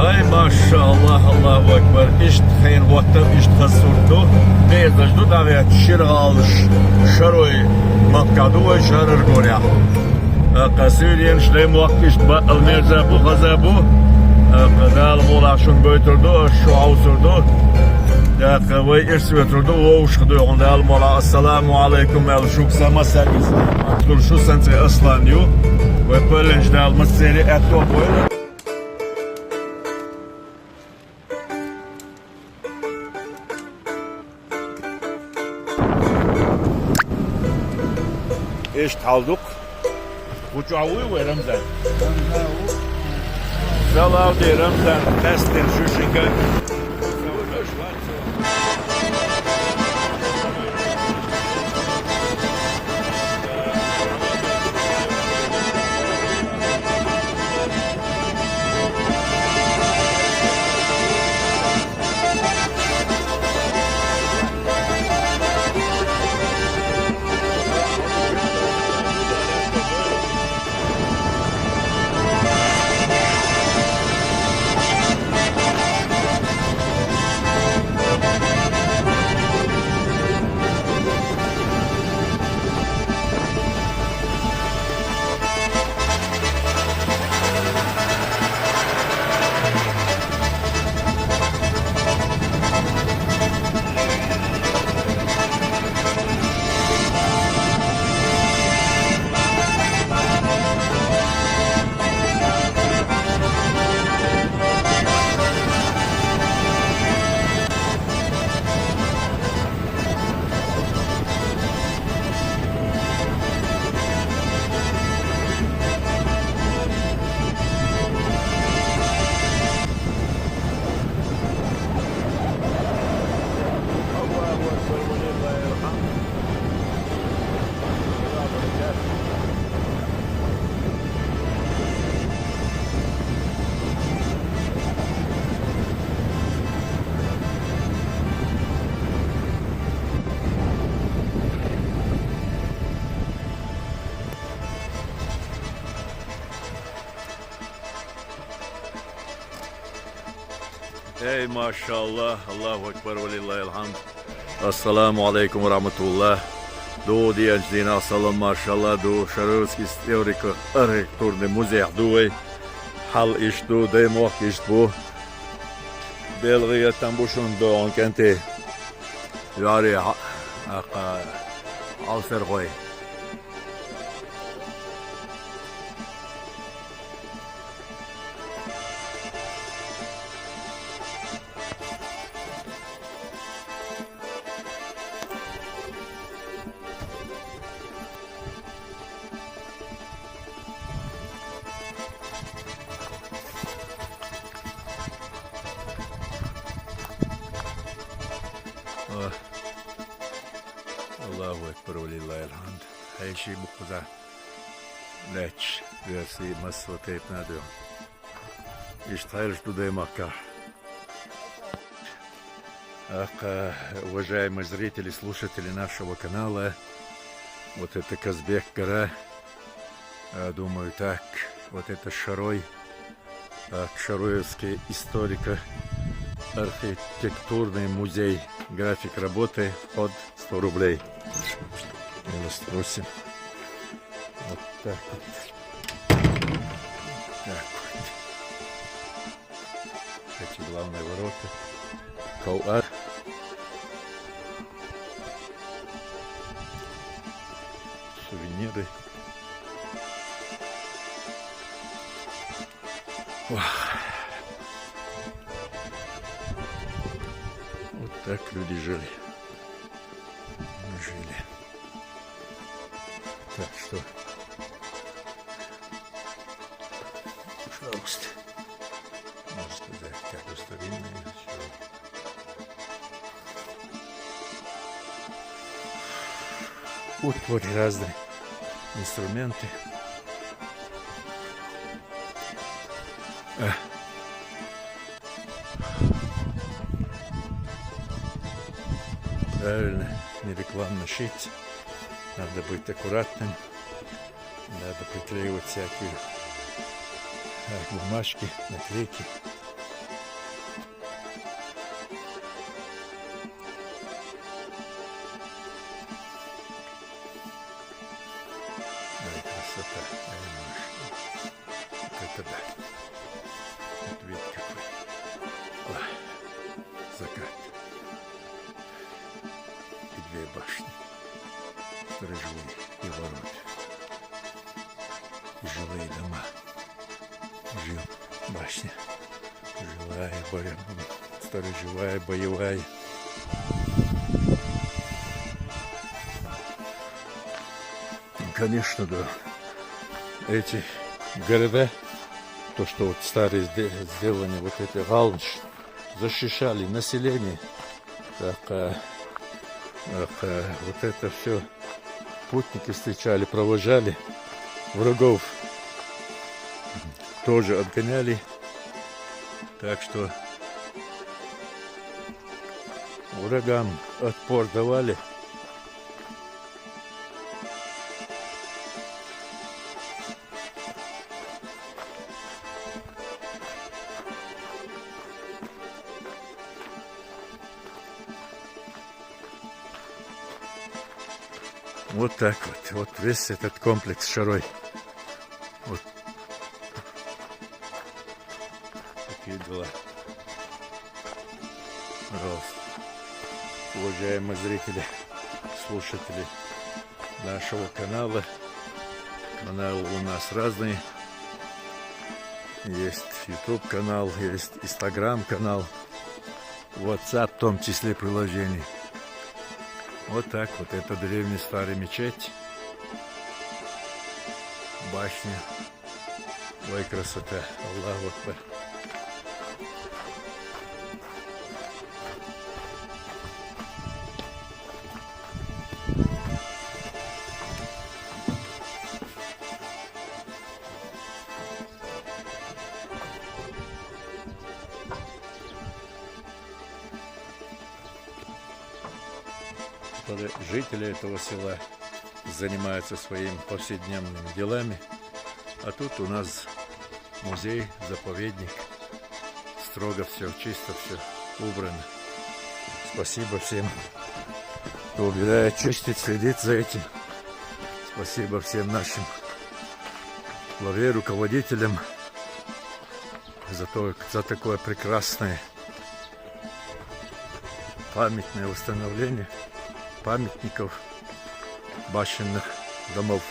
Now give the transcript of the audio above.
Ай, машаллах, Аллаху Акбар. İşte hayır vakti, işte kasurdu. Neyse, жду давай ширал шарой Маккаду и шарар горя. Касырен шлем вакт işte almerza bu gazabu. Kadal molaşın götürdü, şu avsurdu. Ya kavay irsi götürdü, o uşkudu. Onda al mola. Assalamu alaikum el şuksama servis. Atkul şu sense ıslanıyor. Ve böylece almış seri etti o boyla. İşte aldık. Uçağı ve Ramazan. Salav de Ramazan. Testin şu şekilde. Ey maşallah, Allahu Ekber ve lillahilhamd. Assalamu alaikum ve rahmetullah. Do diyancdina salam maşallah do şarılski teorika arhitekturni muzej duvaj. Hal iş do demok iş bu. Belgiya tambuşun do ankente. Yari alfergoy. Allahu Ekber ve lillahilhamd. Her şey bu kadar. Leç. Versi masal teyp ne diyor? İşte hayır şu demakka. Уважаемые зрители, слушатели нашего канала, вот это Казбек-гора, думаю так, вот это Шарой, Шароевский историко-архитектурный музей, график работы, вход 100 рублей. Минус спросим. Вот так вот. Так вот. Эти главные ворота. Кауар. Сувениры. Вот так люди жили. Так что, пожалуйста, можно сказать, как старинное все. Вот разные инструменты. Правильно, не рекламно шить. Надо быть аккуратным. Надо приклеивать всякие бумажки, наклейки. красота. Вот это да. Вот вид какой. Ой, закат. И две башни. Сторожевые и ворота. И жилые дома. Жил башня. Жилая, сторожевая, боевая. Конечно, да. Эти города, то, что вот старые сделаны, вот это галнш, защищали население. Так, вот это все путники встречали, провожали врагов. Тоже отгоняли. Так что врагам отпор давали. Вот так вот. Вот весь этот комплекс Шарой. Вот такие дела. Пожалуйста. Уважаемые зрители, слушатели нашего канала. Каналы у нас разные. Есть YouTube канал, есть Instagram канал, WhatsApp в том числе приложений. Вот так вот. Это древняя старая мечеть. Башня. Ой, красота. Аллаху Акбар. Жители этого села занимаются своими повседневными делами, а тут у нас музей, заповедник, строго все, чисто все убрано. Спасибо всем, кто убирает, чистит, следит за этим. Спасибо всем нашим главе, руководителям за такое прекрасное памятное восстановление памятников башенных домов.